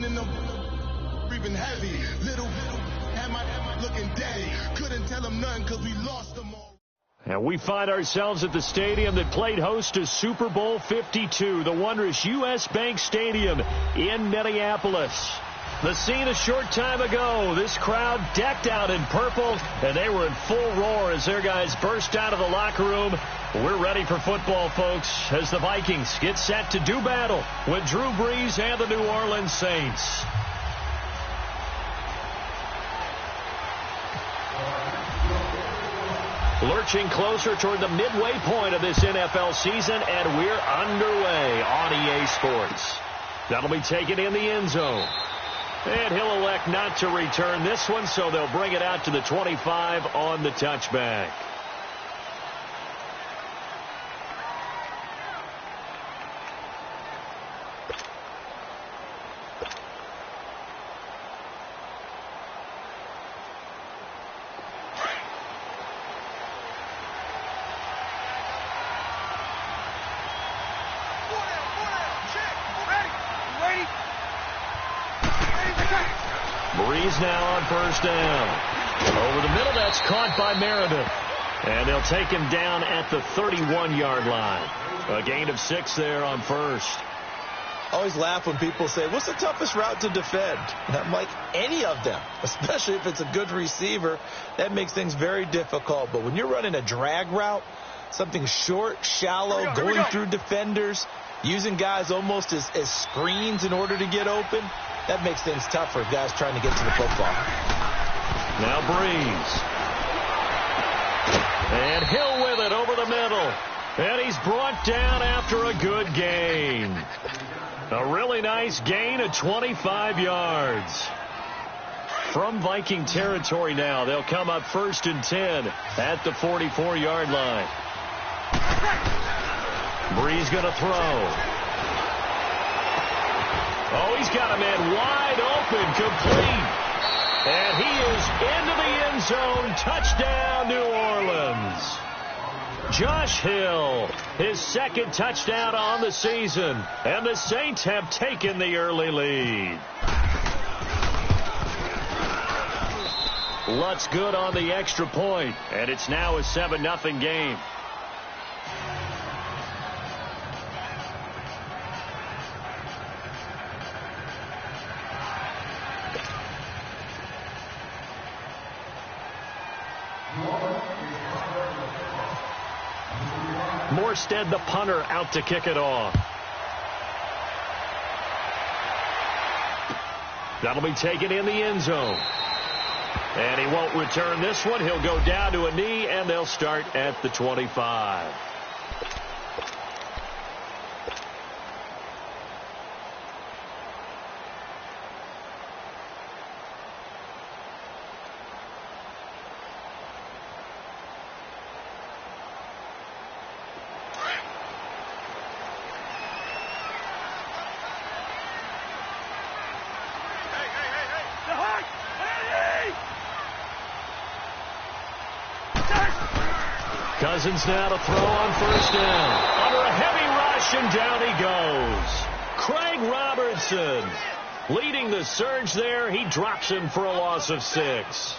and them breathing heavy. Little had my looking daddy. Couldn't tell him nothing because we lost them all. And we find ourselves at the stadium that played host to Super Bowl 52, the wondrous U.S. Bank Stadium in Minneapolis. The scene a short time ago, this crowd decked out in purple, and they were in full roar as their guys burst out of the locker room. We're ready for football, folks, as the Vikings get set to do battle with Drew Brees and the New Orleans Saints. Lurching closer toward the midway point of this NFL season, and we're underway on EA Sports. That'll be taken in the end zone. And he'll elect not to return this one, so they'll bring it out to the 25 on the touchback. Brees now on first down. Over the middle, that's caught by Meredith. And they'll take him down at the 31-yard line. A gain of 6 there on first. I always laugh when people say, what's the toughest route to defend? And I'm like, any of them, especially if it's a good receiver. That makes things very difficult. But when you're running a drag route, something short, shallow, going through defenders, using guys almost as screens in order to get open, that makes things tough for guys trying to get to the football. Now Brees. And Hill with it over the middle. And he's brought down after a good gain. A really nice gain of 25 yards. From Viking territory now, they'll come up 1st and 10 at the 44-yard line. Brees going to throw. Oh, he's got a man wide open, complete. And he is into the end zone. Touchdown, New Orleans. Josh Hill, his second touchdown on the season. And the Saints have taken the early lead. Lutz good on the extra point, and it's now a 7-0 game. Morstead, the punter, out to kick it off. That'll be taken in the end zone. And he won't return this one. He'll go down to a knee, and they'll start at the 25. Cousins now to throw on first down. Under a heavy rush, and down he goes. Craig Robertson leading the surge there. He drops him for a loss of 6.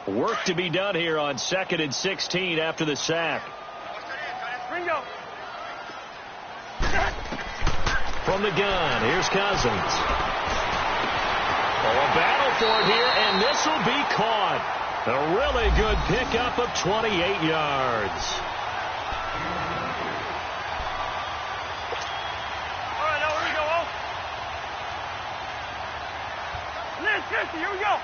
Work to be done here on 2nd and 16 after the sack. From the gun, here's Cousins. Oh, a battle for it here, and this will be caught. A really good pickup of 28 yards. All right, now here we go, Let's get here we go.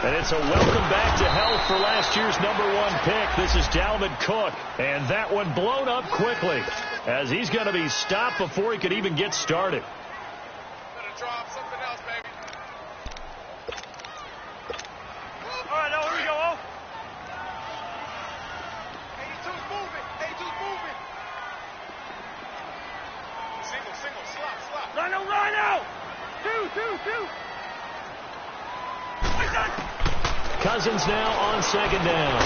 And it's a welcome back to health for last year's #1 pick. This is Dalvin Cook. And that one blown up quickly as he's going to be stopped before he could even get started. Gonna drop something else, baby. All right, now here we go, 82's moving. 82's moving. Single, slop. Rhino. 2. Cousins now on second down.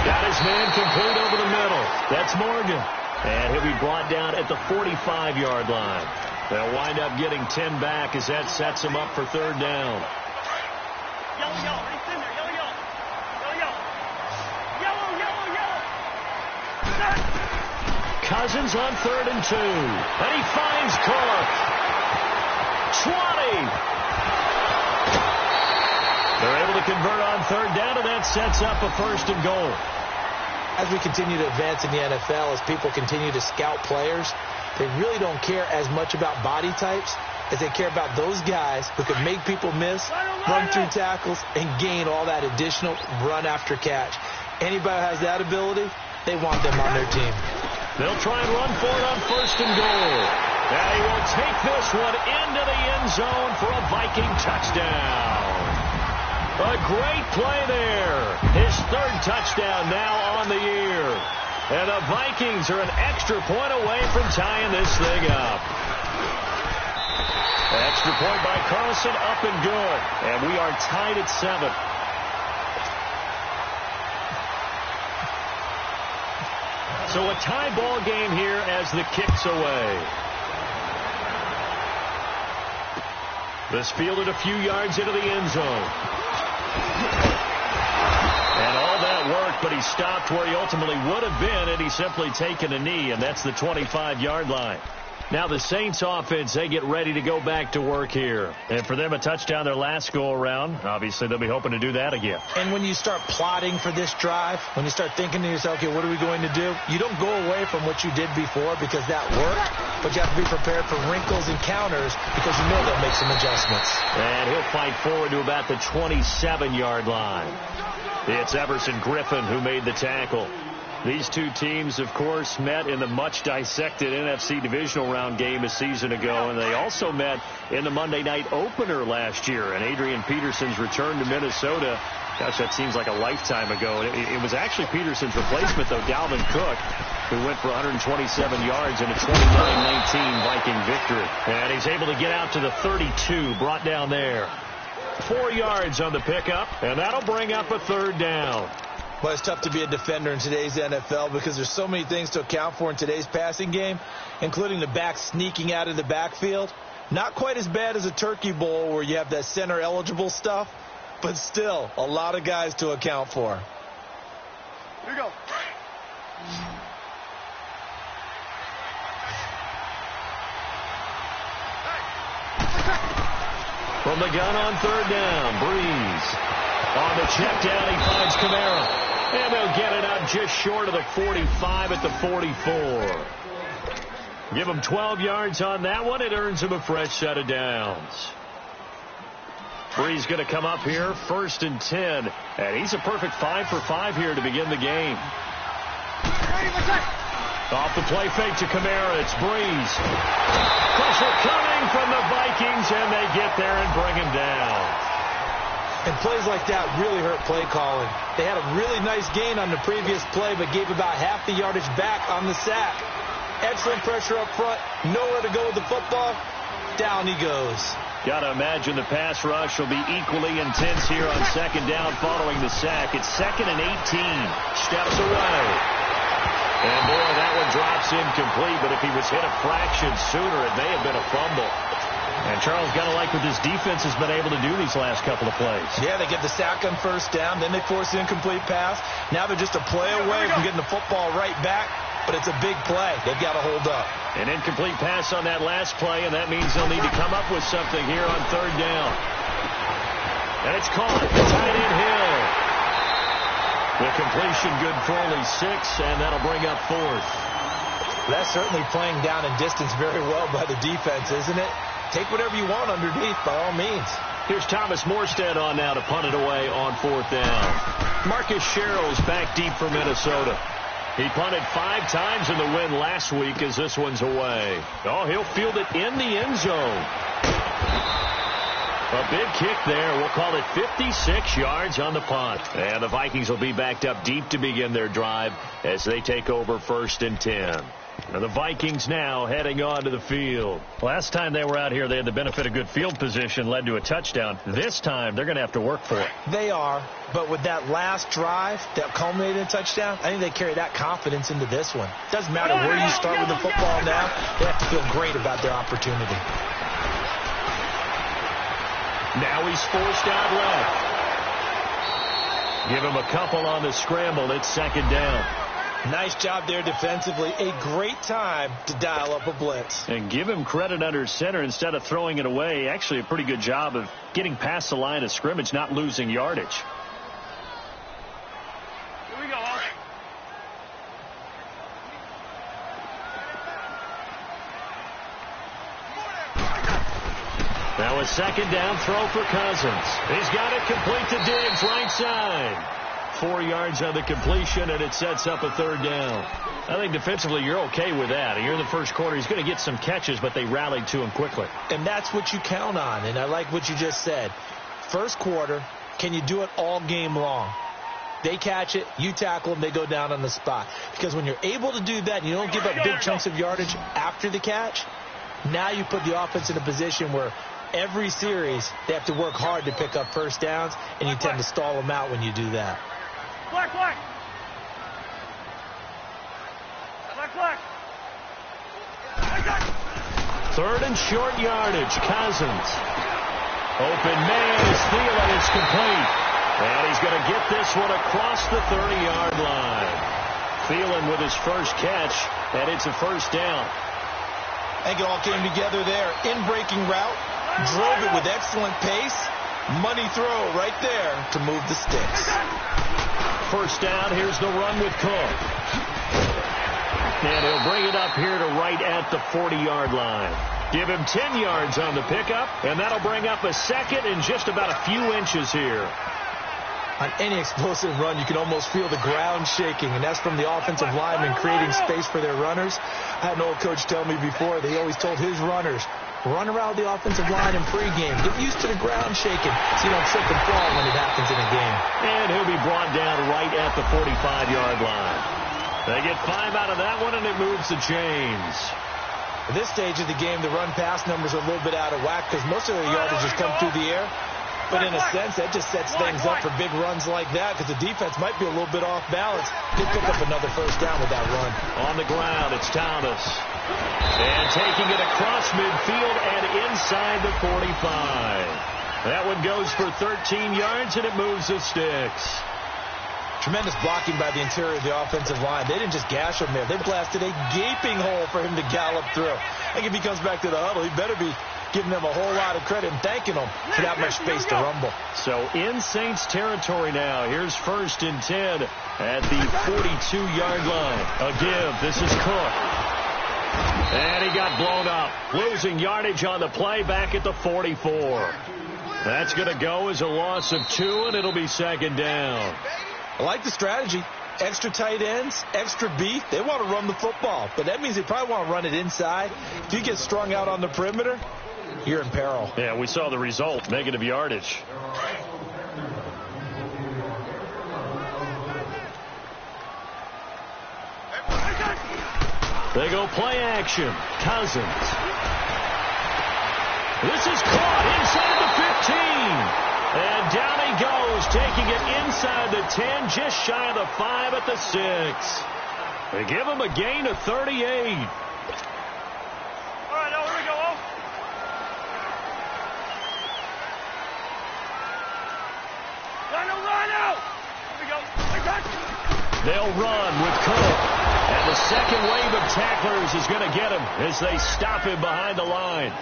Got his man complete over the middle. That's Morgan. And he'll be brought down at the 45-yard line. They'll wind up getting 10 back as that sets him up for third down. Yellow, yellow. Right in there. Yellow, yellow. Yellow, yellow. Yellow, yellow, yellow. Cousins on 3rd and 2. And he finds Cook. 20. They're able to convert on third down, and that sets up a 1st and goal. As we continue to advance in the NFL, as people continue to scout players, they really don't care as much about body types as they care about those guys who can make people miss, run through tackles, and gain all that additional run after catch. Anybody who has that ability, they want them on their team. They'll try and run for it on 1st and goal. And he will take this one into the end zone for a Viking touchdown. A great play there. His 3rd touchdown now on the year. And the Vikings are an extra point away from tying this thing up. Extra point by Carlson, up and good. And we are tied at 7. So a tie ball game here as the kick's away. This fielded a few yards into the end zone. And all that worked, but he stopped where he ultimately would have been had he simply taken a knee, and that's the 25-yard line. Now the Saints offense, they get ready to go back to work here. And for them, a touchdown their last go-around. Obviously, they'll be hoping to do that again. And when you start plotting for this drive, when you start thinking to yourself, okay, what are we going to do? You don't go away from what you did before because that worked, but you have to be prepared for wrinkles and counters because you know they'll make some adjustments. And he'll fight forward to about the 27-yard line. It's Everson Griffin who made the tackle. These two teams, of course, met in the much-dissected NFC divisional round game a season ago, and they also met in the Monday night opener last year. And Adrian Peterson's return to Minnesota, gosh, that seems like a lifetime ago. It was actually Peterson's replacement, though, Dalvin Cook, who went for 127 yards in a 29-19 Viking victory. And he's able to get out to the 32, brought down there. 4 yards on the pickup, and that'll bring up a third down. Well, it's tough to be a defender in today's NFL because there's so many things to account for in today's passing game, including the back sneaking out of the backfield. Not quite as bad as a turkey bowl where you have that center-eligible stuff, but still a lot of guys to account for. Here we go. From the gun on third down, Breeze. On the check down, he finds Kamara. And they'll get it out just short of the 45 at the 44. Give him 12 yards on that one. It earns him a fresh set of downs. Breeze going to come up here, 1st and 10. And he's a perfect 5 for 5 here to begin the game. Off the play fake to Kamara. It's Breeze. Pressure coming from the Vikings, and they get there and bring him down. And plays like that really hurt play calling. They had a really nice gain on the previous play, but gave about half the yardage back on the sack. Excellent pressure up front. Nowhere to go with the football. Down he goes. Got to imagine the pass rush will be equally intense here on second down following the sack. It's 2nd and 18. Steps away. And boy, that one drops incomplete, but if he was hit a fraction sooner, it may have been a fumble. And Charles got to like what this defense has been able to do these last couple of plays. Yeah, they get the sack on 1st down, then they force the incomplete pass. Now they're just a play away from getting the football right back, but it's a big play. They've got to hold up. An incomplete pass on that last play, and that means they'll need to come up with something here on third down. And it's caught. Tight end Hill. The completion good for only 6, and that'll bring up 4th. That's certainly playing down in distance very well by the defense, isn't it? Take whatever you want underneath, by all means. Here's Thomas Morstead on now to punt it away on 4th down. Marcus Sherrill's back deep for Minnesota. He punted 5 times in the win last week as this one's away. Oh, he'll field it in the end zone. A big kick there. We'll call it 56 yards on the punt. And the Vikings will be backed up deep to begin their drive as they take over 1st and 10. And the Vikings now heading on to the field. Last time they were out here, they had the benefit of good field position, led to a touchdown. This time, they're going to have to work for it. They are, but with that last drive that culminated in a touchdown, I think they carry that confidence into this one. Doesn't matter where you start with the football now, they have to feel great about their opportunity. Now he's forced out left. Give him a couple on the scramble. It's second down. Nice job there defensively. A great time to dial up a blitz. And give him credit under center instead of throwing it away. Actually a pretty good job of getting past the line of scrimmage, not losing yardage. Here we go, Austin. Now a second down throw for Cousins. He's got it complete to Diggs, right side. 4 yards on the completion, and it sets up a third down. I think defensively you're okay with that. Here in the first quarter, he's going to get some catches, but they rallied to him quickly. And that's what you count on, and I like what you just said. First quarter, can you do it all game long? They catch it, you tackle them, they go down on the spot. Because when you're able to do that and you don't give up big chunks of yardage after the catch, now you put the offense in a position where every series they have to work hard to pick up first downs, and you tend to stall them out when you do that. Black. Third and short yardage. Cousins. Open man is Thielen. It's complete. And he's going to get this one across the 30-yard line. Thielen with his first catch, and it's a first down. I think it all came together there. In-breaking route. Drove it with excellent pace. Money throw right there to move the sticks. First down, here's the run with Cook. And he'll bring it up here to right at the 40-yard line. Give him 10 yards on the pickup, and that'll bring up a second in just about a few inches here. On any explosive run, you can almost feel the ground shaking, and that's from the offensive linemen creating space for their runners. I had an old coach tell me before, he always told his runners, run around the offensive line in pregame. Get used to the ground shaking so you don't slip and fall when it happens in a game. And he'll be brought down right at the 45-yard line. They get 5 out of that one, and it moves the chains. At this stage of the game, the run-pass numbers are a little bit out of whack because most of their yardage has come through the air. But in a sense, that just sets things up for big runs like that because the defense might be a little bit off balance. They pick up another first down with that run. On the ground, it's Thomas. And taking it across midfield and inside the 45. That one goes for 13 yards, and it moves the sticks. Tremendous blocking by the interior of the offensive line. They didn't just gash him there. They blasted a gaping hole for him to gallop through. I think if he comes back to the huddle, he better be giving them a whole lot of credit and thanking them for that much space to rumble. So in Saints territory now. Here's first and 10 at the 42-yard line. A give. This is Cook. And he got blown up. Losing yardage on the play back at the 44. That's going to go as a loss of 2, and it'll be second down. I like the strategy. Extra tight ends, extra beef. They want to run the football, but that means they probably want to run it inside. If you get strung out on the perimeter, you're in peril. Yeah, we saw the result, negative yardage. They go play action. Cousins. This is caught inside the 15. And down he goes, taking it inside the 10, just shy of the 5 at the 6. They give him a gain of 38. All right, now here we go. Rhino. Here we go. They'll run with Cook. And the second wave of tacklers is going to get him as they stop him behind the line.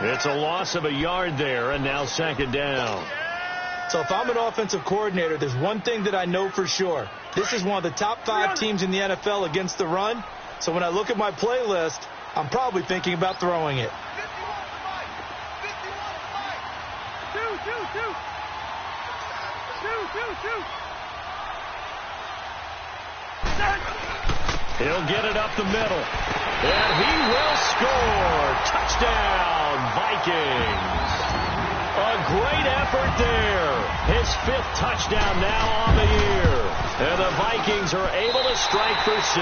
It's a loss of a yard there, and now second down. So if I'm an offensive coordinator, there's one thing that I know for sure. This is one of the top 5 teams in the NFL against the run. So when I look at my playlist, I'm probably thinking about throwing it. He'll get it up the middle. And he will score. Touchdown, Vikings. A great effort there. His 5th touchdown now on the year. And the Vikings are able to strike for 6.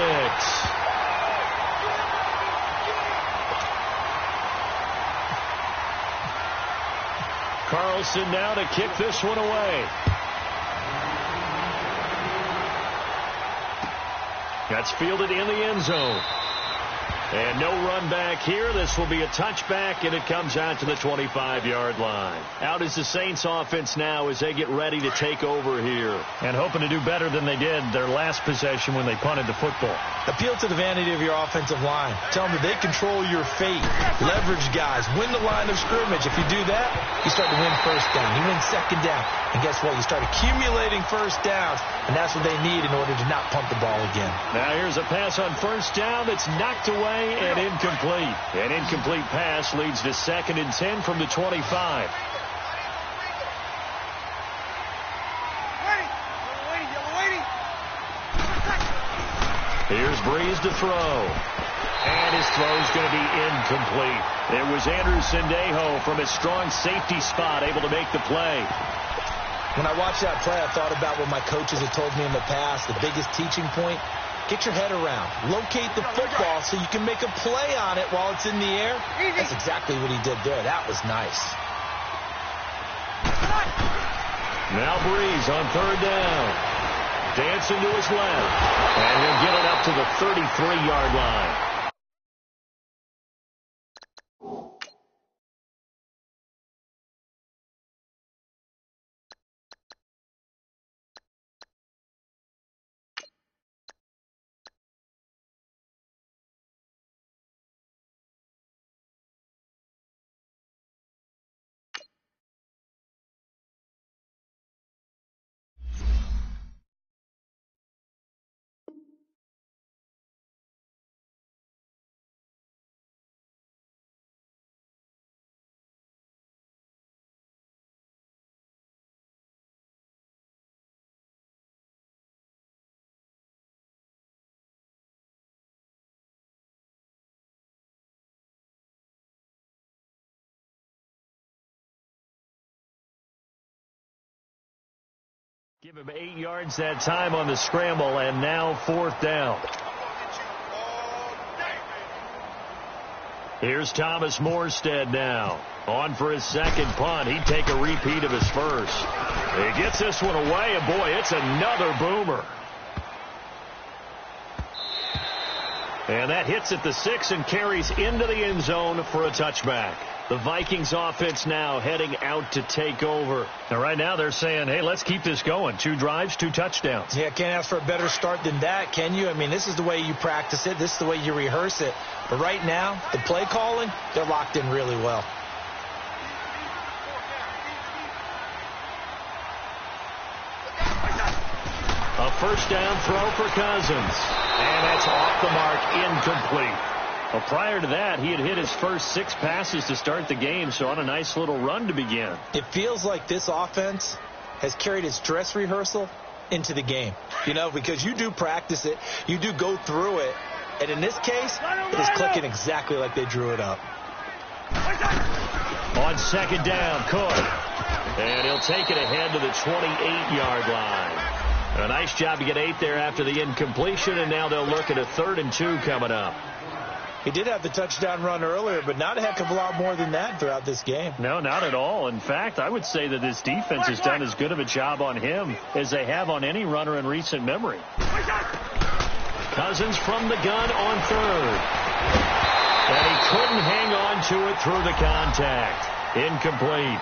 Carlson now to kick this one away. That's fielded in the end zone. And no run back here. This will be a touchback, and it comes out to the 25-yard line. Out is the Saints offense now as they get ready to take over here. And hoping to do better than they did their last possession when they punted the football. Appeal to the vanity of your offensive line. Tell them that they control your fate. Leverage guys. Win the line of scrimmage. If you do that, you start to win first down. You win second down. And guess what? You start accumulating first downs, and that's what they need in order to not punt the ball again. Now here's a pass on first down that's knocked away and incomplete. An incomplete pass leads to 2nd and 10 from the 25. Here's Breeze to throw. And his throw's going to be incomplete. It was Andrew Sendejo from his strong safety spot able to make the play. When I watched that play, I thought about what my coaches had told me in the past. The biggest teaching point, get your head around. Locate the football so you can make a play on it while it's in the air. That's exactly what he did there. That was nice. Now Breeze on 3rd down. Dancing to his left. And he'll get it up to the 33-yard line. Give him 8 yards that time on the scramble, and now 4th down. Here's Thomas Morstead now. On for his 2nd punt. He'd take a repeat of his first. He gets this one away, and boy, it's another boomer. And that hits at the 6 and carries into the end zone for a touchback. The Vikings offense now heading out to take over. And right now they're saying, hey, let's keep this going. 2 drives, 2 touchdowns. Yeah, can't ask for a better start than that, can you? I mean, this is the way you practice it. This is the way you rehearse it. But right now, the play calling, they're locked in really well. A first down throw for Cousins. And that's off the mark, incomplete. Well, prior to that, he had hit his first 6 passes to start the game, so on a nice little run to begin. It feels like this offense has carried its dress rehearsal into the game. You know, because you do practice it, you do go through it, and in this case, it is clicking exactly like they drew it up. On 2nd down, Cook. And he'll take it ahead to the 28-yard line. A nice job to get 8 there after the incompletion, and now they'll look at a 3rd and 2 coming up. He did have the touchdown run earlier, but not a heck of a lot more than that throughout this game. No, not at all. In fact, I would say that this defense has done as good of a job on him as they have on any runner in recent memory. Cousins from the gun on 3rd. And he couldn't hang on to it through the contact. Incomplete.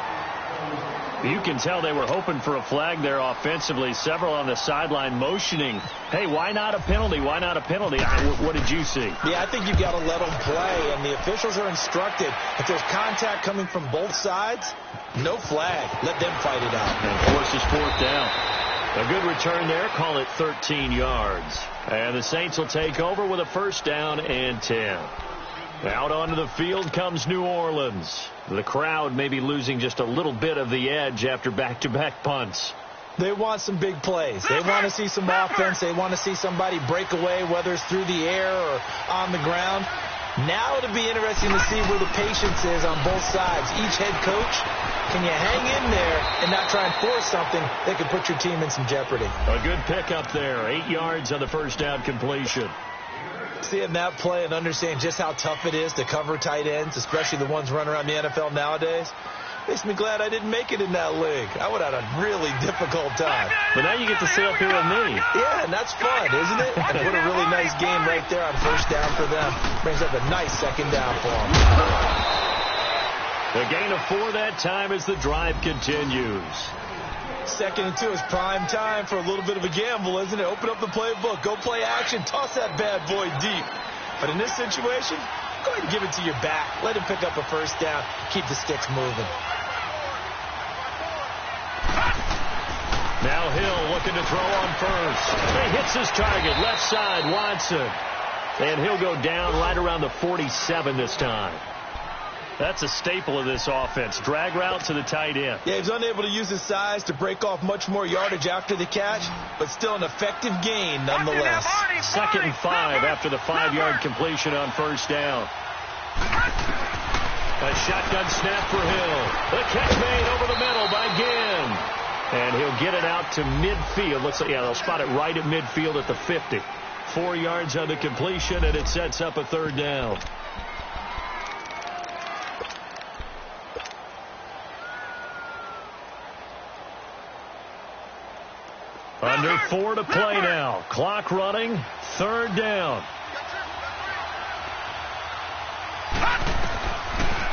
You can tell they were hoping for a flag there offensively. Several on the sideline motioning, hey, why not a penalty? Why not a penalty? What did you see? Yeah, I think you've got to let them play, and the officials are instructed. If there's contact coming from both sides, no flag. Let them fight it out. And forces 4th down. A good return there. Call it 13 yards. And the Saints will take over with a first down and 10. Out onto the field comes New Orleans. The crowd may be losing just a little bit of the edge after back-to-back punts. They want some big plays. They want to see some offense. They want to see somebody break away, whether it's through the air or on the ground. Now it'll be interesting to see where the patience is on both sides. Each head coach, can you hang in there and not try and force something that could put your team in some jeopardy? A good pickup there. 8 yards on the first down completion. Seeing that play and understand just how tough it is to cover tight ends, especially the ones running around the NFL nowadays. Makes me glad I didn't make it in that league. I would have had a really difficult time. But now you get to sit up here with me. Yeah, and that's fun, isn't it? And what a really nice game right there on first down for them. Brings up a nice second down for them. The gain of 4 that time as the drive continues. 2nd and 2 is prime time for a little bit of a gamble, isn't it? Open up the playbook. Go play action. Toss that bad boy deep. But in this situation, go ahead and give it to your back. Let him pick up a first down. Keep the sticks moving. Now Hill looking to throw on first. He hits his target, left side, Watson. And he'll go down right around the 47 this time. That's a staple of this offense. Drag route to the tight end. Yeah, he's unable to use his size to break off much more yardage after the catch, but still an effective gain nonetheless. 2nd and 5 after the 5-yard completion on first down. A shotgun snap for Hill. The catch made over the middle by Ginn. And he'll get it out to midfield. Looks like, yeah, they'll spot it right at midfield at the 50. 4 yards on the completion, and it sets up a 3rd down. Under 4 to play now. Clock running. 3rd down.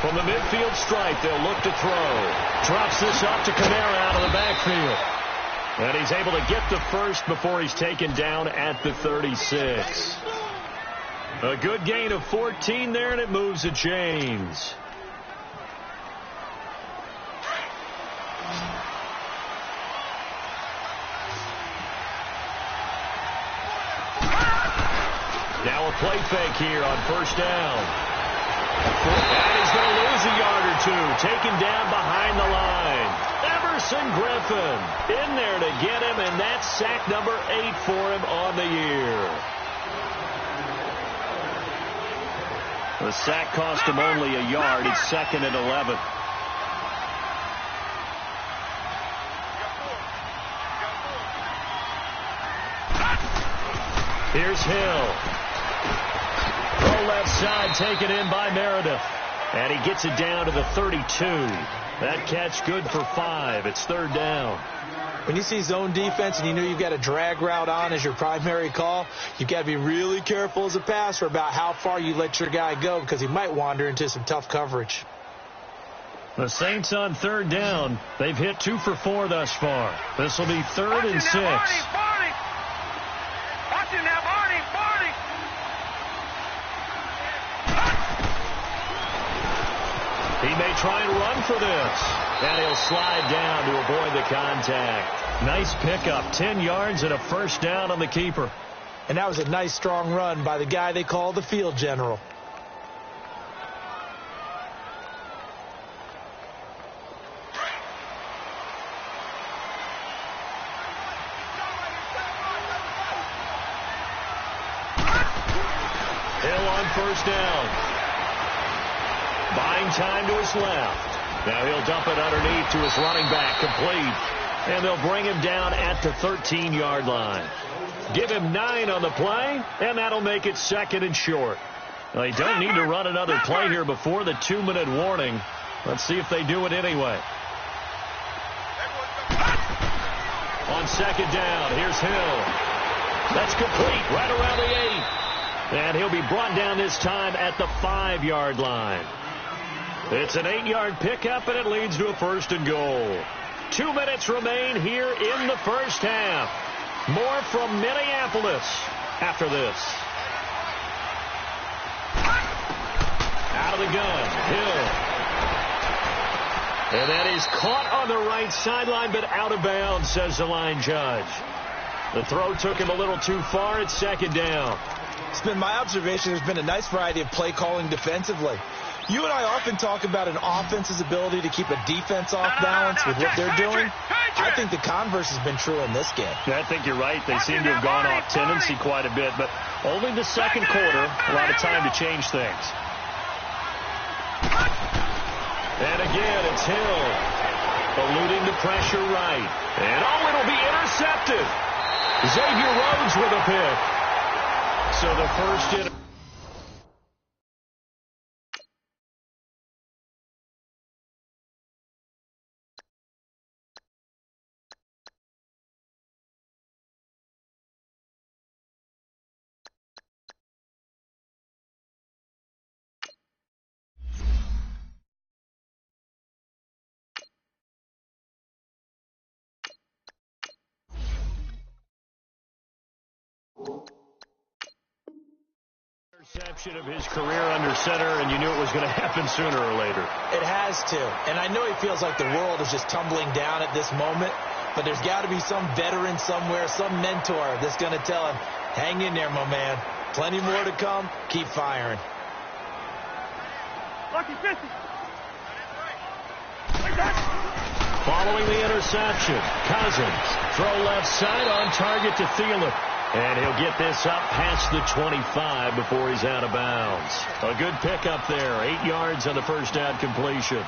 From the midfield stripe, they'll look to throw. Drops this off to Kamara out of the backfield. And he's able to get the first before he's taken down at the 36. A good gain of 14 there, and it moves the chains. Now a play fake here on first down. And he's going to lose a yard or 2. Taken down behind the line. Everson Griffin in there to get him, and that's sack number 8 for him on the year. The sack cost him only a yard. It's 2nd and 11. Here's Hill. Throw left side taken in by Meredith. And he gets it down to the 32. That catch good for 5. It's 3rd down. When you see zone defense and you know you've got a drag route on as your primary call, you've got to be really careful as a passer about how far you let your guy go because he might wander into some tough coverage. The Saints on 3rd down. They've hit 2 for 4 thus far. This will be 3rd and 6. He may try and run for this. And he'll slide down to avoid the contact. Nice pickup. 10 yards and a first down on the keeper. And that was a nice, strong run by the guy they call the field general. Hill on first down. Buying time to his left. Now he'll dump it underneath to his running back, complete. And they'll bring him down at the 13-yard line. Give him 9 on the play, and that'll make it 2nd and short. Well, they don't need to run another play here before the 2-minute warning. Let's see if they do it anyway. On 2nd down, here's Hill. That's complete right around the 8. And he'll be brought down this time at the 5-yard line. It's an 8-yard pickup, and it leads to a 1st and goal. 2 minutes remain here in the first half. More from Minneapolis after this. Out of the gun, Hill. And that is caught on the right sideline, but out of bounds, says the line judge. The throw took him a little too far. It's 2nd down. It's been my observation there's been a nice variety of play calling defensively. You and I often talk about an offense's ability to keep a defense off balance with what they're doing. I think the converse has been true in this game. Yeah, I think you're right. They seem to have gone off tendency quite a bit, but only the 2nd quarter, a lot of time to change things. And again, it's Hill. Eluding the pressure right. And it'll be intercepted. Xavier Rhodes with a pick. So the first Interception of his career under center, and you knew it was going to happen sooner or later. It has to. And I know he feels like the world is just tumbling down at this moment, but there's got to be some veteran somewhere, some mentor that's going to tell him, hang in there, my man. Plenty more to come. Keep firing. Lucky 50. Following the interception, Cousins, throw left side on target to Thielen. And he'll get this up past the 25 before he's out of bounds. A good pickup there, 8 yards on the first down completion.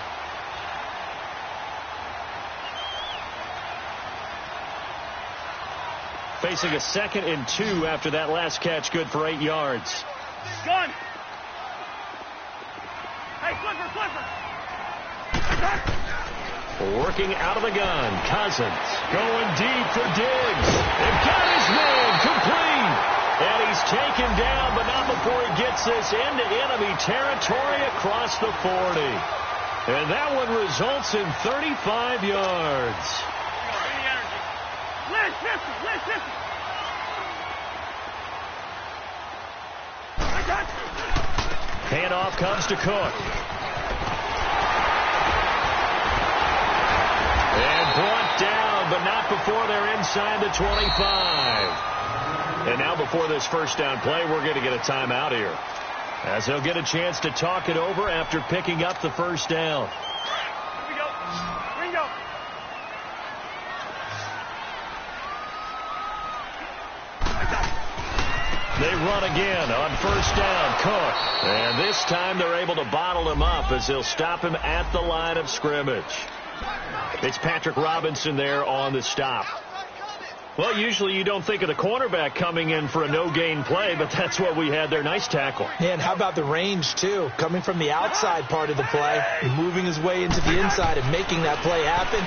Facing a 2nd and 2 after that last catch, good for 8 yards. Gun. Hey, Clifford. Working out of the gun, Cousins going deep for Diggs. They've got his man complete. And he's taken down, but not before he gets this into enemy territory across the 40. And that one results in 35 yards. Listen. Handoff comes to Cook. And brought down, but not before they're inside the 25. And now before this first down play, we're going to get a timeout here, as they'll get a chance to talk it over after picking up the first down. Here we go. Ringo. They run again on first down, Cook. And this time they're able to bottle him up as they'll stop him at the line of scrimmage. It's Patrick Robinson there on the stop. Well, usually you don't think of the cornerback coming in for a no-gain play, but that's what we had there. Nice tackle. And how about the range, too? Coming from the outside part of the play, moving his way into the inside and making that play happen.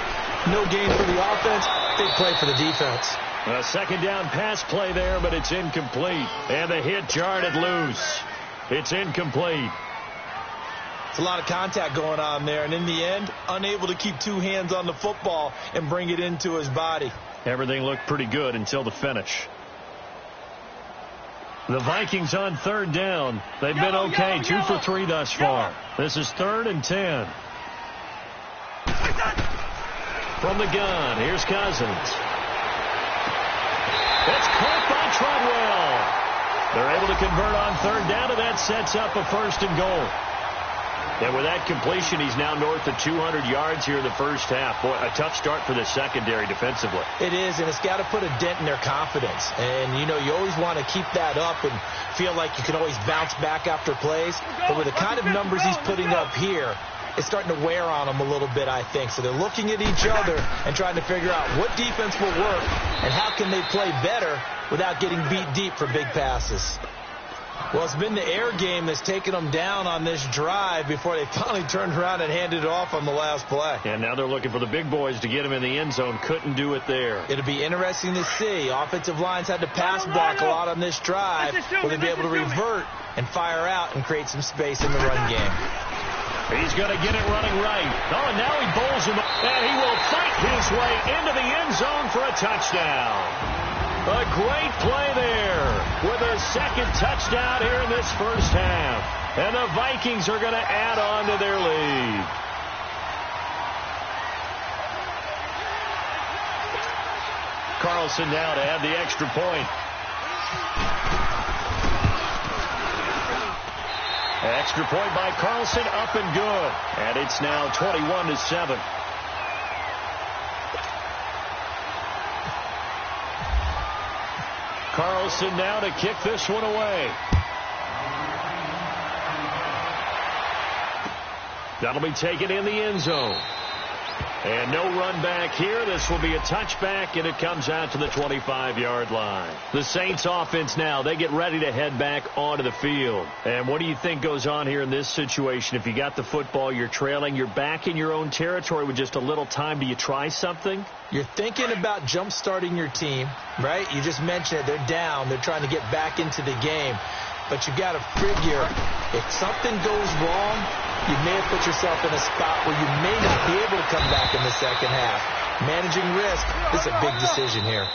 No gain for the offense, big play for the defense. A second down pass play there, but it's incomplete. And the hit jarred it loose. It's incomplete. It's a lot of contact going on there, and in the end, unable to keep 2 hands on the football and bring it into his body. Everything looked pretty good until the finish. The Vikings on third down. They've been okay, 2 for 3 thus far. This is 3rd and 10. From the gun, here's Cousins. That's caught by Treadwell. They're able to convert on third down, and that sets up a 1st and goal. And with that completion, he's now north of 200 yards here in the first half. Boy, a tough start for the secondary defensively. It is, and it's got to put a dent in their confidence. And, you know, you always want to keep that up and feel like you can always bounce back after plays. But with the kind of numbers he's putting up here, it's starting to wear on them a little bit, I think. So they're looking at each other and trying to figure out what defense will work and how can they play better without getting beat deep for big passes. Well, it's been the air game that's taken them down on this drive before they finally turned around and handed it off on the last play. And now they're looking for the big boys to get him in the end zone. Couldn't do it there. It'll be interesting to see. Offensive lines had to pass block a lot on this drive. Will they be able to revert and fire out and create some space in the run game? He's going to get it running right. Oh, and now he bowls him up, and he will fight his way into the end zone for a touchdown. A great play there with a 2nd touchdown here in this first half. And the Vikings are going to add on to their lead. Carlson now to add the extra point. Extra point by Carlson, up and good. And it's now 21-7. Carlson now to kick this one away. That'll be taken in the end zone. And no run back here. This will be a touchback, and it comes out to the 25-yard line. The Saints offense now, they get ready to head back onto the field. And what do you think goes on here in this situation? If you got the football, you're trailing, you're back in your own territory with just a little time. Do you try something? You're thinking about jump-starting your team, right? You just mentioned it. They're down. They're trying to get back into the game. But you got to figure, if something goes wrong, you may have put yourself in a spot where you may not be able to come back in the second half. Managing risk is a big decision here.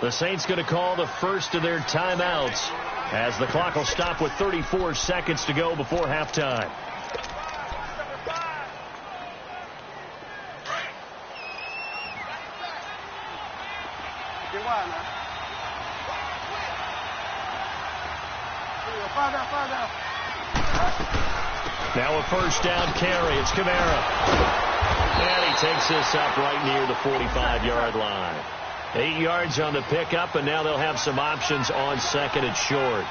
The Saints going to call the first of their timeouts as the clock will stop with 34 seconds to go before halftime. Now a first down carry. It's Kamara. And he takes this up right near the 45-yard line. 8 yards on the pickup, and now they'll have some options on second and short.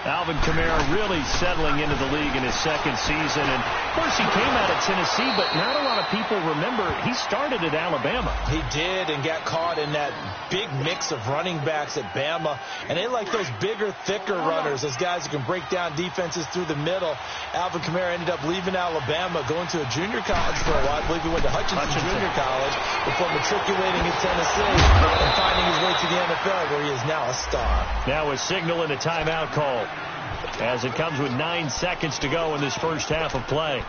Alvin Kamara really settling into the league in his second season. And, of course, he came out of Tennessee, but not a lot of people remember he started at Alabama. He did, and got caught in that big mix of running backs at Bama. And they like those bigger, thicker runners, those guys who can break down defenses through the middle. Alvin Kamara ended up leaving Alabama, going to a junior college for a while. I believe he went to Hutchinson Junior College before matriculating in Tennessee and finding his way to the NFL, where he is now a star. Now a signal and a timeout call, as it comes with 9 seconds to go in this first half of play.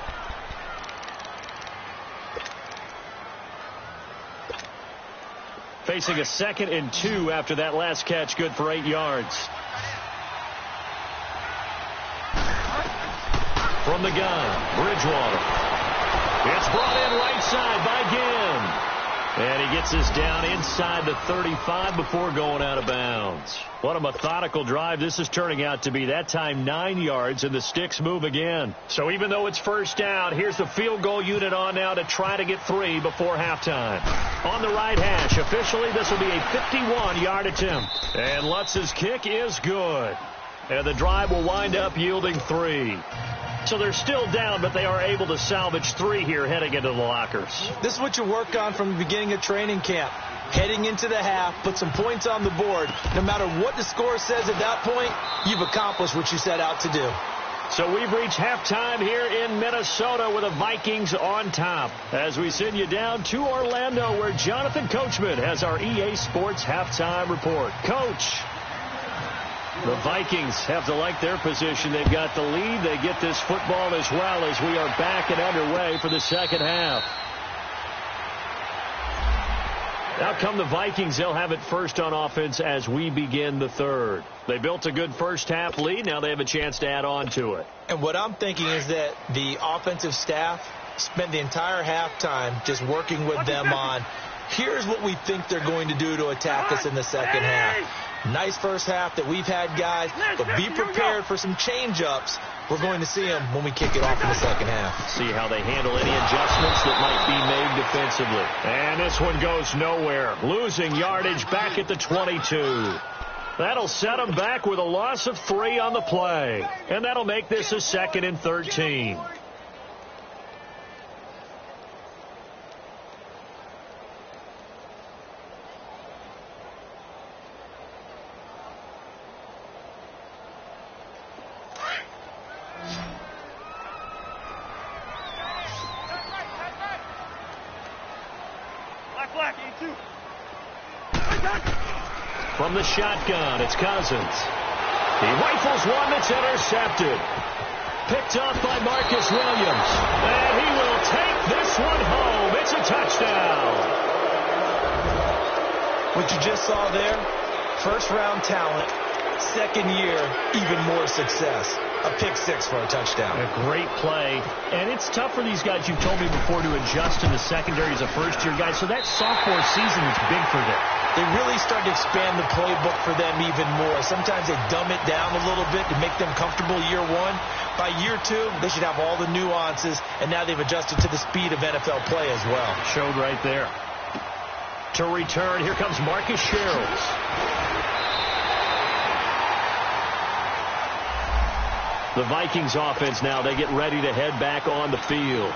Facing a 2nd and 2 after that last catch, good for 8 yards. From the gun, Bridgewater. It's brought in right side by Ginn. And he gets this down inside the 35 before going out of bounds. What a methodical drive this is turning out to be. That time 9 yards, and the sticks move again. So even though it's first down, here's the field goal unit on now to try to get 3 before halftime. On the right hash, officially this will be a 51-yard attempt. And Lutz's kick is good. And the drive will wind up yielding 3. So they're still down, but they are able to salvage 3 here heading into the lockers. This is what you work on from the beginning of training camp. Heading into the half, put some points on the board. No matter what the score says at that point, you've accomplished what you set out to do. So we've reached halftime here in Minnesota with the Vikings on top. As we send you down to Orlando, where Jonathan Coachman has our EA Sports halftime report. Coach. The Vikings have to like their position. They've got the lead. They get this football as well as we are back and underway for the second half. Out come the Vikings. They'll have it first on offense as we begin the third. They built a good first half lead. Now they have a chance to add on to it. And what I'm thinking is that the offensive staff spent the entire halftime just working with them on, here's what we think they're going to do to attack us in the second half. Nice first half that we've had, guys, but be prepared for some change-ups. We're going to see them when we kick it off in the second half. See how they handle any adjustments that might be made defensively. And this one goes nowhere. Losing yardage back at the 22. That'll set them back with a loss of 3 on the play. And that'll make this a 2nd and 13. From the shotgun, it's Cousins. He rifles one that's intercepted. Picked off by Marcus Williams. And he will take this one home. It's a touchdown. What you just saw there, first-round talent, second year, even more success. A pick 6 for a touchdown. A great play. And it's tough for these guys, you've told me before, to adjust in the secondary as a first-year guy. So that sophomore season is big for them. They really start to expand the playbook for them even more. Sometimes they dumb it down a little bit to make them comfortable year 1. By year 2, they should have all the nuances, and now they've adjusted to the speed of NFL play as well. Showed right there. To return, here comes Marcus Sherrills. The Vikings offense now, they get ready to head back on the field.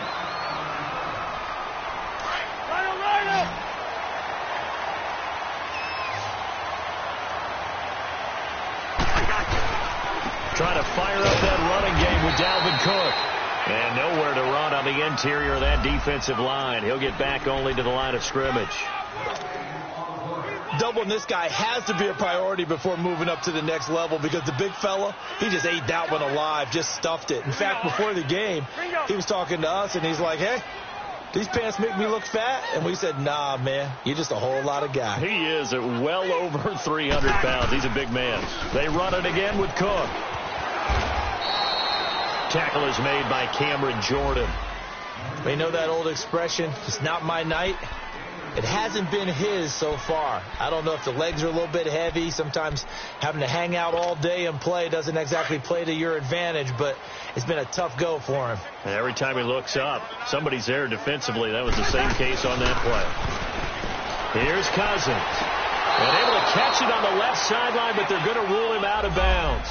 Trying to fire up that running game with Dalvin Cook. And nowhere to run on the interior of that defensive line. He'll get back only to the line of scrimmage. Doubling this guy has to be a priority before moving up to the next level, because the big fella, he just ate that one alive, just stuffed it. In fact, before the game, he was talking to us, and he's like, hey, these pants make me look fat. And we said, nah, man, you're just a whole lot of guy. He is at well over 300 pounds. He's a big man. They run it again with Cook. Tackle is made by Cameron Jordan. We know that old expression, it's not my night. It hasn't been his so far. I don't know if the legs are a little bit heavy. Sometimes having to hang out all day and play doesn't exactly play to your advantage, but it's been a tough go for him. And every time he looks up, somebody's there defensively. That was the same case on that play. Here's Cousins. And able to catch it on the left sideline, but they're going to rule him out of bounds.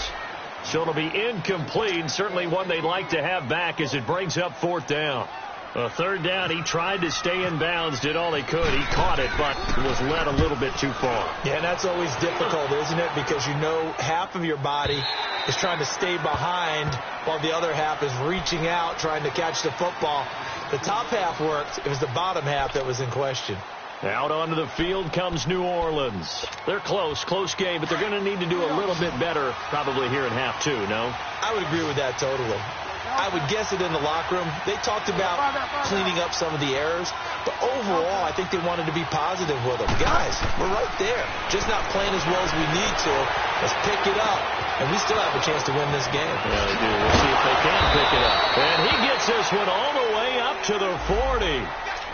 So it'll be incomplete, and certainly one they'd like to have back as it brings up 4th down. A 3rd down, he tried to stay in bounds, did all he could. He caught it, but was led a little bit too far. Yeah, and that's always difficult, isn't it? Because you know half of your body is trying to stay behind while the other half is reaching out, trying to catch the football. The top half worked. It was the bottom half that was in question. Out onto the field comes New Orleans. They're close game, but they're going to need to do a little bit better probably here in half 2, no? I would agree with that totally. I would guess it in the locker room. They talked about cleaning up some of the errors, but overall, I think they wanted to be positive with them. Guys, we're right there. Just not playing as well as we need to. Let's pick it up, and we still have a chance to win this game. Yeah, they do. We'll see if they can pick it up. And he gets this one all the way up to the 40.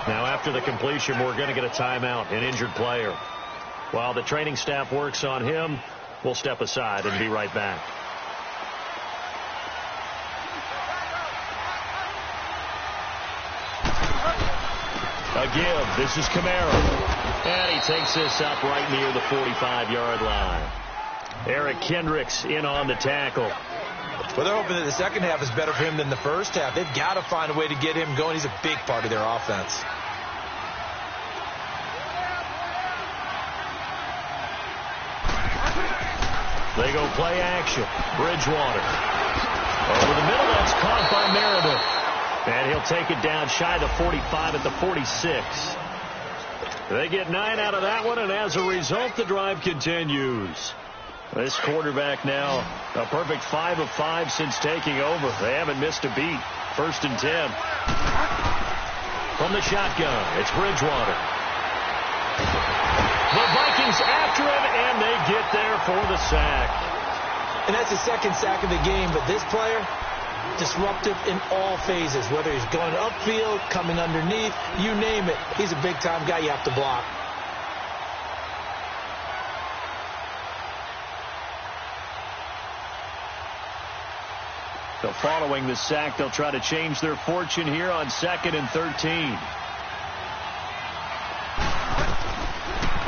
Now, after the completion, we're going to get a timeout, an injured player. While the training staff works on him, we'll step aside and be right back. A give. This is Kamara. And he takes this up right near the 45-yard line. Eric Kendricks in on the tackle. Well, they're hoping that the second half is better for him than the first half. They've got to find a way to get him going. He's a big part of their offense. They go play action. Bridgewater. Over the middle, that's caught by Meredith. And he'll take it down shy of the 45 at the 46. They get 9 out of that one, and as a result, the drive continues. This quarterback now, a perfect 5 of 5 since taking over. They haven't missed a beat. 1st and 10. From the shotgun, it's Bridgewater. The Vikings after him, and they get there for the sack. And that's the second sack of the game, but this player, disruptive in all phases, whether he's going upfield, coming underneath, you name it. He's a big-time guy you have to block. So following the sack, they'll try to change their fortune here on 2nd and 13.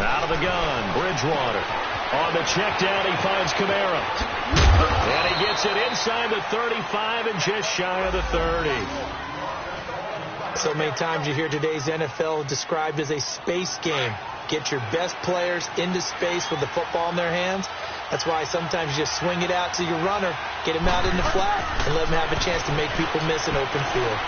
Out of the gun, Bridgewater. On the check down, he finds Kamara. And he gets it inside the 35 and just shy of the 30. So many times you hear today's NFL described as a space game. Get your best players into space with the football in their hands. That's why sometimes you just swing it out to your runner, get him out in the flat, and let him have a chance to make people miss an open field.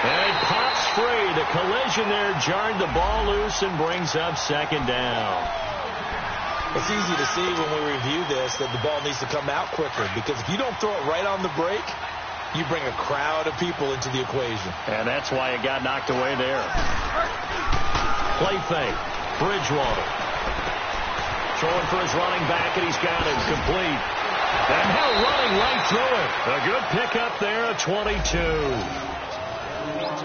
And it pops free. The collision there jarred the ball loose and brings up 2nd down. It's easy to see when we review this that the ball needs to come out quicker, because if you don't throw it right on the break, you bring a crowd of people into the equation. And that's why it got knocked away there. Play fake. Bridgewater. Throwing for his running back, and he's got it complete. And now running right through it. A good pickup there at 22.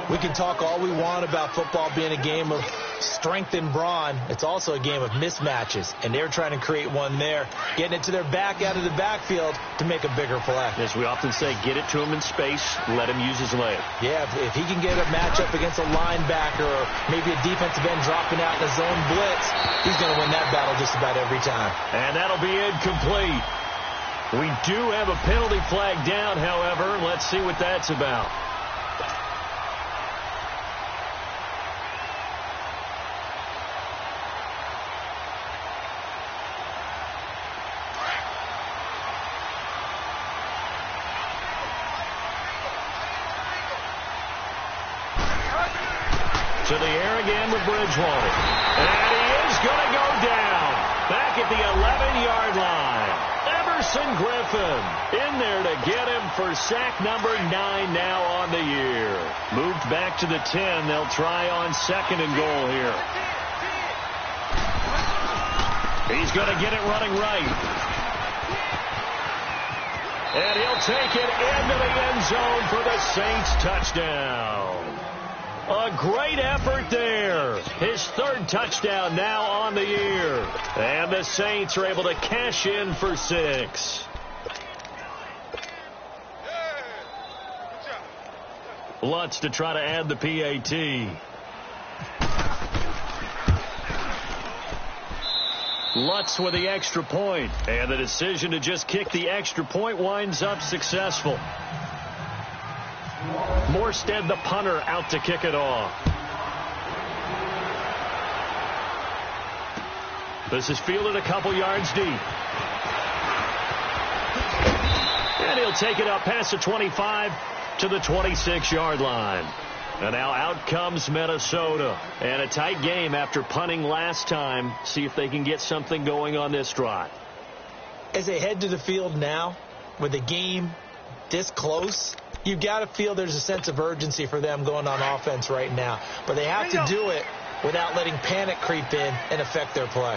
We can talk all we want about football being a game of strength and brawn. It's also a game of mismatches, and they're trying to create one there, getting it to their back out of the backfield to make a bigger play. As we often say, get it to him in space, let him use his leg. Yeah, if he can get a matchup against a linebacker or maybe a defensive end dropping out in a zone blitz, he's going to win that battle just about every time. And that'll be incomplete. We do have a penalty flag down, however. Let's see what that's about. To the air again with Bridgewater. And he is going to go down. Back at the 11-yard line. Ever Everson Griffin in there to get him for sack number 9 now on the year. Moved back to the 10. They'll try on 2nd and goal here. He's going to get it running right. And he'll take it into the end zone for the Saints touchdown. A great effort there. His 3rd touchdown now on the year. And the Saints are able to cash in for 6. Lutz to try to add the PAT. Lutz with the extra point. And the decision to just kick the extra point winds up successful. Morstead, the punter, out to kick it off. This is fielded a couple yards deep. And he'll take it up past the 25 to the 26-yard line. And now out comes Minnesota. And a tight game after punting last time. See if they can get something going on this drive. As they head to the field now, with the game this close, you've got to feel there's a sense of urgency for them going on offense right now. But they have to do it without letting panic creep in and affect their play.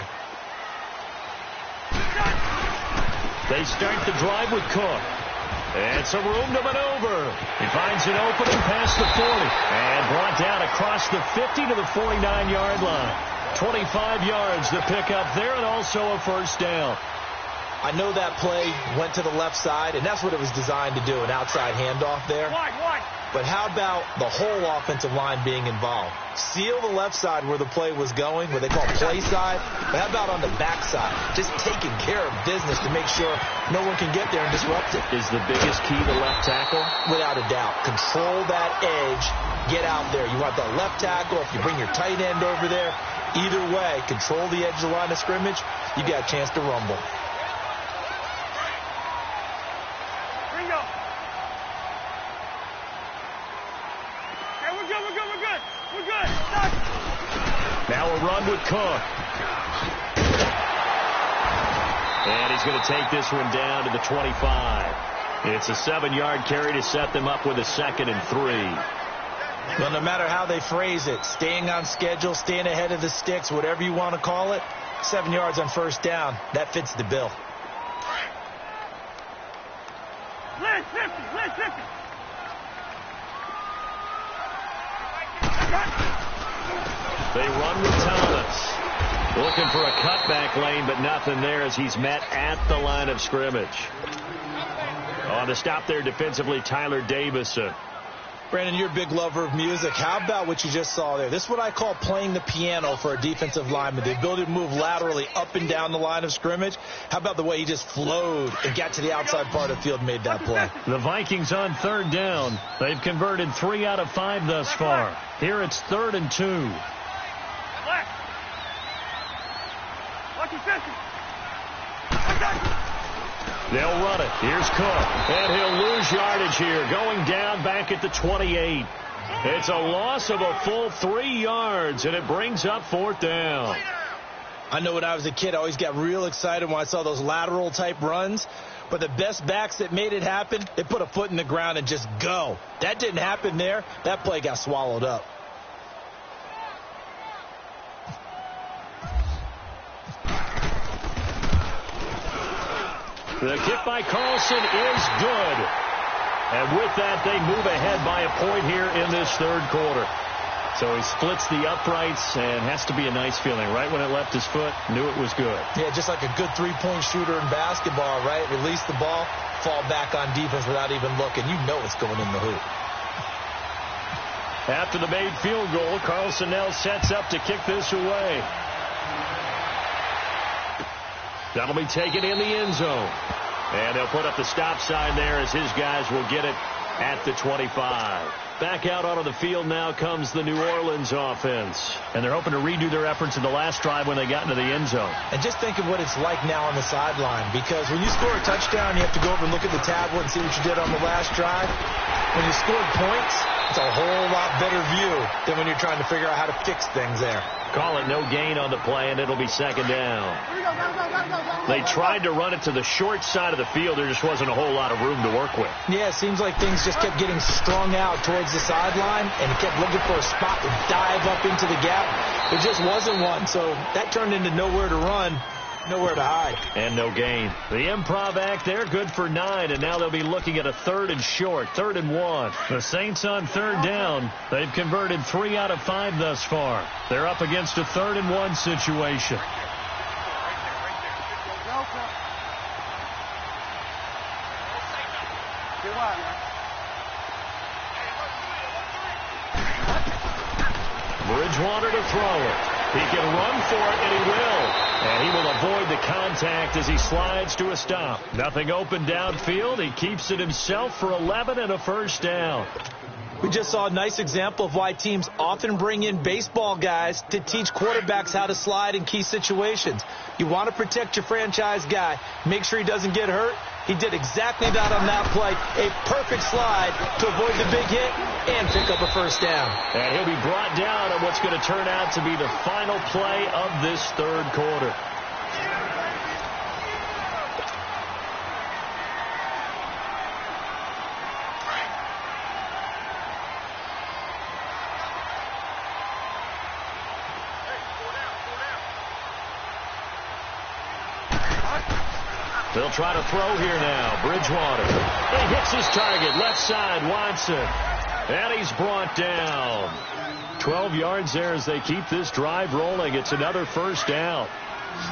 They start the drive with Cook. And some room to maneuver. He finds an opening past the 40. And brought down across the 50 to the 49-yard line. 25 yards to pick up there, and also a first down. I know that play went to the left side, and that's what it was designed to do, an outside handoff there. Wide. But how about the whole offensive line being involved? Seal the left side where the play was going, what they call play side. But how about on the back side? Just taking care of business to make sure no one can get there and disrupt it. Is the biggest key the left tackle? Without a doubt. Control that edge. Get out there. You want that left tackle. If you bring your tight end over there, either way, control the edge of the line of scrimmage, you got a chance to rumble. We're good. Now a run with Cook. And he's going to take this one down to the 25. It's a 7-yard carry to set them up with a 2nd and 3. Well, no matter how they phrase it, staying on schedule, staying ahead of the sticks, whatever you want to call it, 7 yards on first down, that fits the bill. List 50. They run with Thomas. Looking for a cutback lane, but nothing there as he's met at the line of scrimmage. On the stop there defensively, Tyler Davison. Brandon, you're a big lover of music. How about what you just saw there? This is what I call playing the piano for a defensive lineman. The ability to move laterally up and down the line of scrimmage. How about the way he just flowed and got to the outside part of the field and made that play? The Vikings on 3rd down. They've converted 3 out of 5 thus far. Here it's 3rd and 2. Watch your 50. They'll run it. Here's Cook. And he'll lose yardage here. Going down back at the 28. It's a loss of a full 3 yards, and it brings up 4th down. I know when I was a kid, I always got real excited when I saw those lateral type runs. But the best backs that made it happen, they put a foot in the ground and just go. That didn't happen there. That play got swallowed up. The kick by Carlson is good. And with that, they move ahead by a point here in this 3rd quarter. So he splits the uprights, and has to be a nice feeling. Right when it left his foot, knew it was good. Yeah, just like a good three-point shooter in basketball, right? Release the ball, fall back on defense without even looking. You know it's going in the hoop. After the made field goal, Carlson now sets up to kick this away. That'll be taken in the end zone. And they'll put up the stop sign there as his guys will get it at the 25. Back out onto the field now comes the New Orleans offense. And they're hoping to redo their efforts in the last drive when they got into the end zone. And just think of what it's like now on the sideline. Because when you score a touchdown, you have to go over and look at the tablet and see what you did on the last drive. When you scored points, It's a whole lot better view than when you're trying to figure out how to fix things there. Call it no gain on the play, and it'll be second down. They tried to run it to the short side of the field. There just wasn't a whole lot of room to work with. Yeah, it seems like things just kept getting strung out towards the sideline, and he kept looking for a spot to dive up into the gap. There just wasn't one, so that turned into nowhere to run, nowhere to hide. And no gain. The improv act there, good for 9, and now they'll be looking at a 3rd and short, 3rd and 1. The Saints on 3rd down. They've converted 3 out of 5 thus far. They're up against a 3rd and 1 situation. Bridgewater to throw it. He can run for it, and he will. And he will avoid the contact as he slides to a stop. Nothing open downfield. He keeps it himself for 11 and a first down. We just saw a nice example of why teams often bring in baseball guys to teach quarterbacks how to slide in key situations. You want to protect your franchise guy. Make sure he doesn't get hurt. He did exactly that on that play. A perfect slide to avoid the big hit and pick up a first down. And he'll be brought down on what's going to turn out to be the final play of this 3rd quarter. They'll try to throw here now. Bridgewater. He hits his target. Left side, Watson. And he's brought down. 12 yards there as they keep this drive rolling. It's another first down.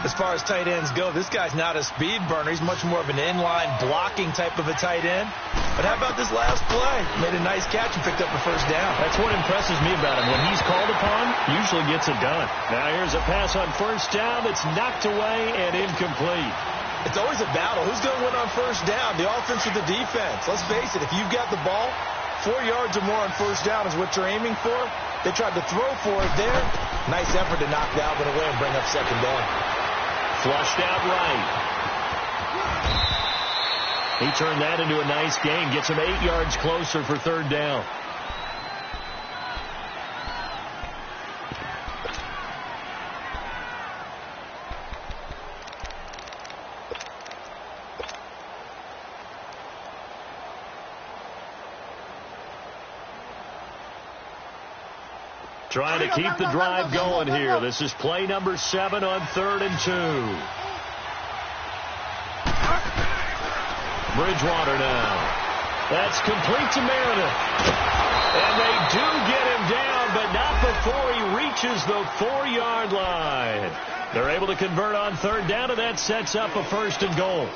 As far as tight ends go, this guy's not a speed burner. He's much more of an inline blocking type of a tight end. But how about this last play? Made a nice catch and picked up a first down. That's what impresses me about him. When he's called upon, usually gets it done. Now here's a pass on first down that's knocked away and incomplete. It's always a battle. Who's going to win on first down, the offense or the defense? Let's face it, if you've got the ball, 4 yards or more on first down is what you're aiming for. They tried to throw for it there. Nice effort to knock that one away and bring up second down. Flushed out right. He turned that into a nice gain. Gets him 8 yards closer for 3rd down. Trying to keep the drive going here. This is play number 7 on 3rd and 2. Bridgewater now. That's complete to Meredith. And they do get him down, but not before he reaches the 4-yard line. They're able to convert on 3rd down, and that sets up a 1st and goal.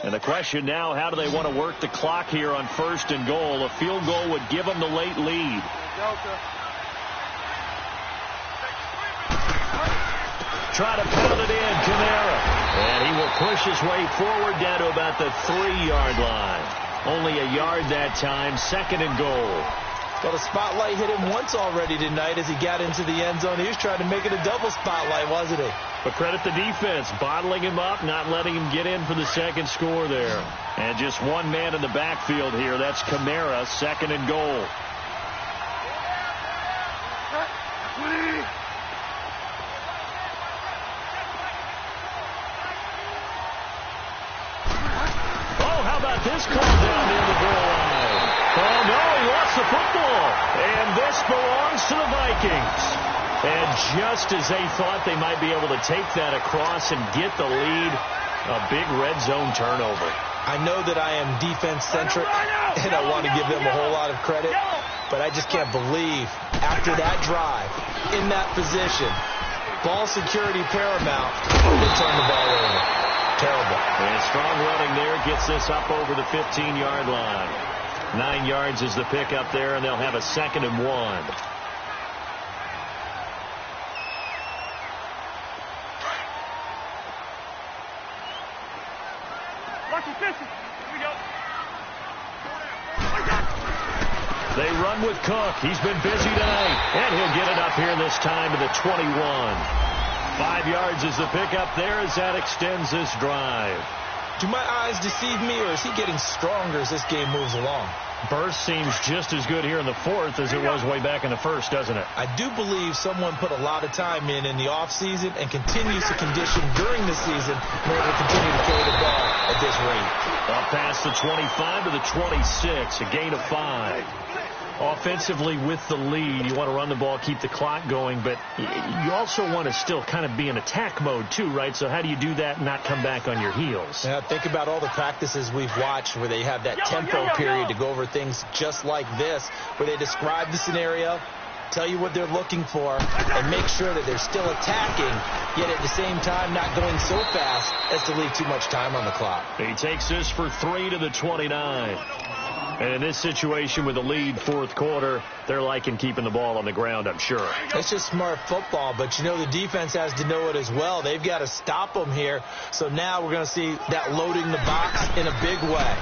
And the question now, how do they want to work the clock here on 1st and goal? A field goal would give them the late lead. Try to pound it in, Kamara. And he will push his way forward down to about the 3-yard line. Only a yard that time, 2nd and goal. Well, the spotlight hit him once already tonight as he got into the end zone. He was trying to make it a double spotlight, wasn't he? But credit the defense, bottling him up, not letting him get in for the 2nd score there. And just one man in the backfield here. That's Kamara, 2nd and goal. Oh, how about this call down near the goal line? Oh, no, he lost the football. And this belongs to the Vikings. And just as they thought they might be able to take that across and get the lead, a big red zone turnover. I know that I am defense-centric, and I want to give them a whole lot of credit, but I just can't believe after that drive, in that position, ball security paramount, they turn the ball over. Terrible. And strong running there gets this up over the 15-yard line. 9 yards is the pickup there, and they'll have a 2nd and 1. They run with Cook. He's been busy tonight. And he'll get it up here this time to the 21. 5 yards is the pickup there as that extends this drive. Do my eyes deceive me, or is he getting stronger as this game moves along? Burst seems just as good here in the fourth as it was way back in the first, doesn't it? I do believe someone put a lot of time in the offseason and continues to condition during the season in order to continue to throw the ball at this rate. Up past the 25 to the 26, a gain of 5. Offensively with the lead, you want to run the ball, keep the clock going, but you also want to still kind of be in attack mode too, right? So how do you do that and not come back on your heels? Yeah, think about all the practices we've watched where they have that tempo period to go over things just like this, where they describe the scenario, tell you what they're looking for, and make sure that they're still attacking, yet at the same time not going so fast as to leave too much time on the clock. He takes this for 3 to the 29. And in this situation with the lead fourth quarter, they're liking keeping the ball on the ground, I'm sure. It's just smart football, but you know the defense has to know it as well. They've got to stop them here. So now we're going to see that loading the box in a big way.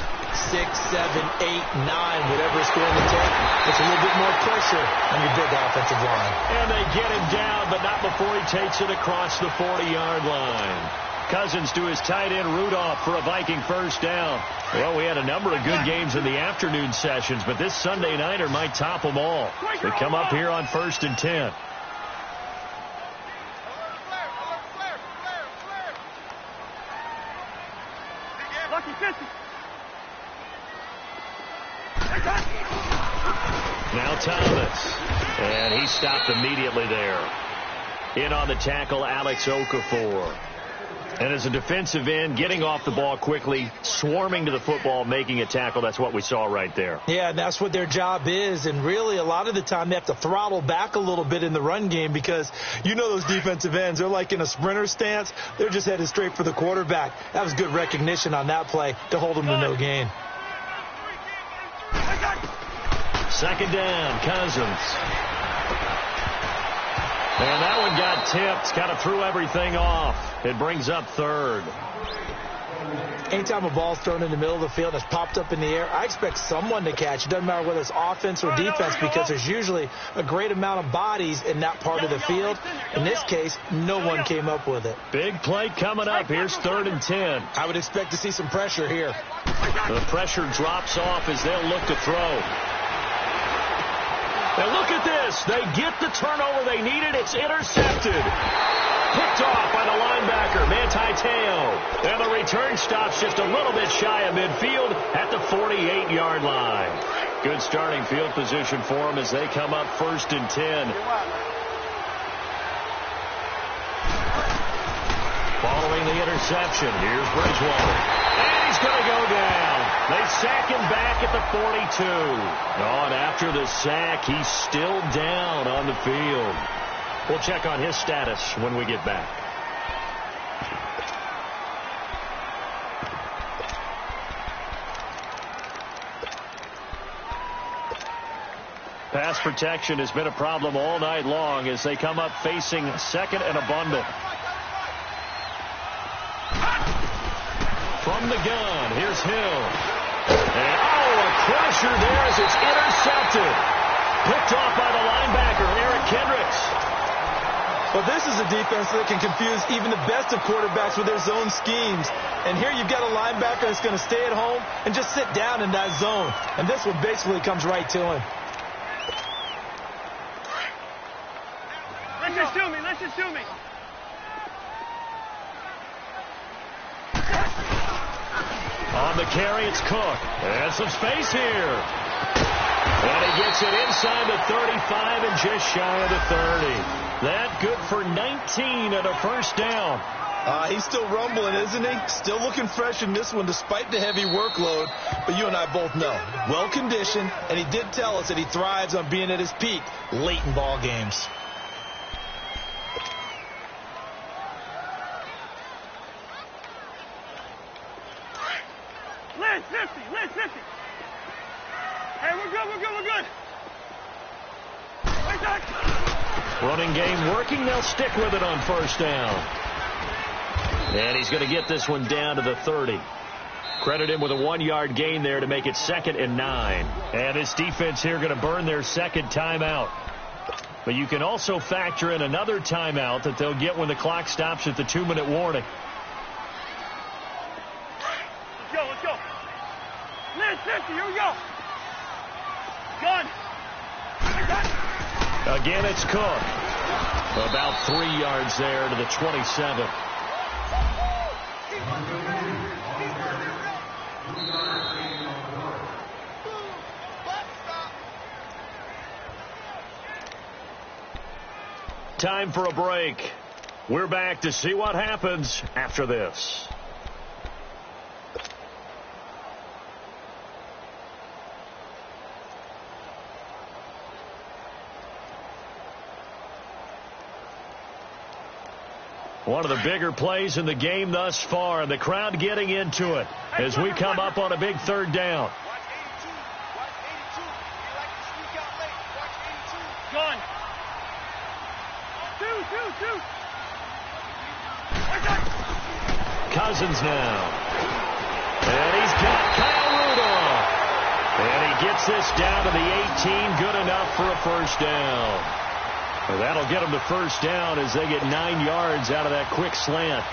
6, 7, 8, 9, whatever it's going to take. It's a little bit more pressure on your big offensive line. And they get him down, but not before he takes it across the 40-yard line. Cousins to his tight end Rudolph for a Viking first down. Well, we had a number of good games in the afternoon sessions, but this Sunday nighter might top them all. They come up here on 1st and 10. Lucky 50. Now Thomas. And he stopped immediately there. In on the tackle, Alex Okafor. And as a defensive end, getting off the ball quickly, swarming to the football, making a tackle, that's what we saw right there. Yeah, and that's what their job is. And really, a lot of the time, they have to throttle back a little bit in the run game because you know those defensive ends, they're like in a sprinter stance. They're just headed straight for the quarterback. That was good recognition on that play to hold them to no gain. Second down, Cousins. And that one got tipped. Kind of threw everything off. It brings up third. Anytime a ball's thrown in the middle of the field and it's popped up in the air, I expect someone to catch. It doesn't matter whether it's offense or defense because there's usually a great amount of bodies in that part of the field. In this case, no one came up with it. Big play coming up. Here's 3rd and 10. I would expect to see some pressure here. The pressure drops off as they'll look to throw. Now look at this. They get the turnover they needed. It's intercepted. Picked off by the linebacker, Manti Te'o. And the return stops just a little bit shy of midfield at the 48-yard line. Good starting field position for them as they come up 1st and 10. Following the interception, here's Bridgewater. And he's going to go down. They sack him back at the 42. Oh, and after the sack, he's still down on the field. We'll check on his status when we get back. Pass protection has been a problem all night long as they come up facing 2nd and abundant. From the gun, here's Hill. And, a pressure there as it's intercepted. Picked off by the linebacker, Eric Kendricks. Well, this is a defense that can confuse even the best of quarterbacks with their zone schemes. And here you've got a linebacker that's going to stay at home and just sit down in that zone. And this one basically comes right to him. Let's just do me. Let's just do me. On the carry, it's Cook. And some space here. And he gets it inside the 35 and just shy of the 30. That good for 19 and a first down. He's still rumbling, isn't he? Still looking fresh in this one despite the heavy workload. But you and I both know, well-conditioned, and he did tell us that he thrives on being at his peak late in ball games. Lynn, 50. Lynn, 50. Hey, we're good. We're good. We're good. Wait, Doc. Running game working. They'll stick with it on first down. And he's going to get this one down to the 30. Credit him with a 1-yard gain there to make it 2nd and 9. And this defense here going to burn their second timeout. But you can also factor in another timeout that they'll get when the clock stops at the 2-minute warning. Again, it's Cook. About 3 yards there to the 27. Time for a break. We're back to see what happens after this. One of the bigger plays in the game thus far, and the crowd getting into it as we come up on a big third down. Gone. Two. Cousins now. And he's got Kyle Rudolph. And he gets this down to the 18. Good enough for a first down. Well, that'll get them the first down as they get 9 yards out of that quick slant.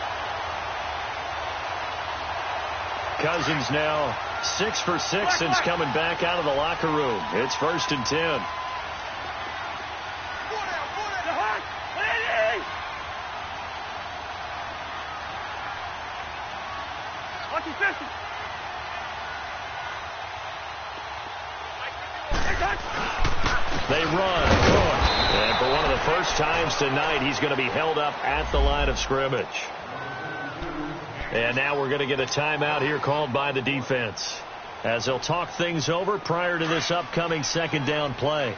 Cousins now 6 for 6 since coming back out of the locker room. It's 1st and 10. They run. And for one of the first times tonight, he's going to be held up at the line of scrimmage. And now we're going to get a timeout here called by the defense as they'll talk things over prior to this upcoming second down play.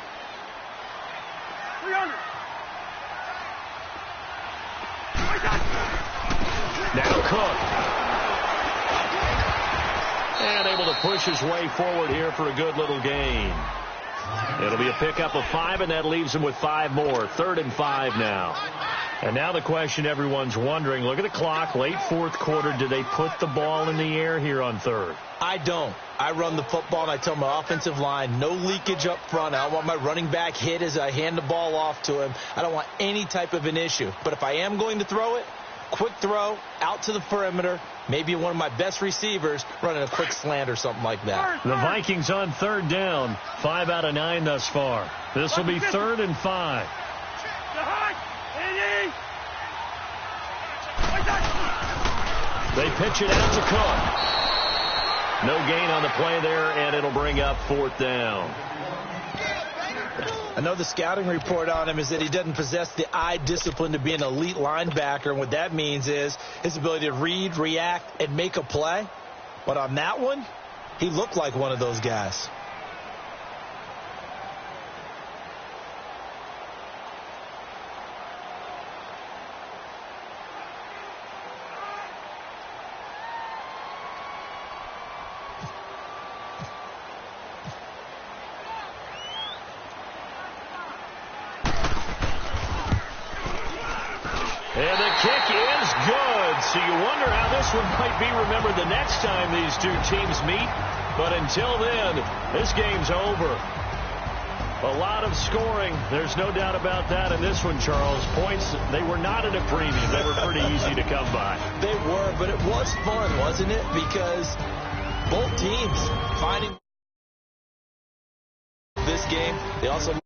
300. Now Cook. And able to push his way forward here for a good little gain. It'll be a pickup of 5, and that leaves him with 5 more. 3rd and 5 now. And now the question everyone's wondering, look at the clock, late fourth quarter. Do they put the ball in the air here on 3rd? I don't. I run the football, and I tell my offensive line, no leakage up front. I don't want my running back hit as I hand the ball off to him. I don't want any type of an issue. But if I am going to throw it, quick throw, out to the perimeter, maybe one of my best receivers running a quick slant or something like that. The Vikings on 3rd down, 5 out of 9 thus far. This will be 3rd and 5. They pitch it out to Cook. No gain on the play there, and it'll bring up 4th down. I know the scouting report on him is that he doesn't possess the eye discipline to be an elite linebacker, and what that means is his ability to read, react, and make a play. But on that one, he looked like one of those guys. And the kick is good. So you wonder how this one might be remembered the next time these two teams meet. But until then, this game's over. A lot of scoring. There's no doubt about that in this one, Charles. Points, they were not at a premium. They were pretty easy to come by. They were, but it was fun, wasn't it? Because both teams finding this game, they also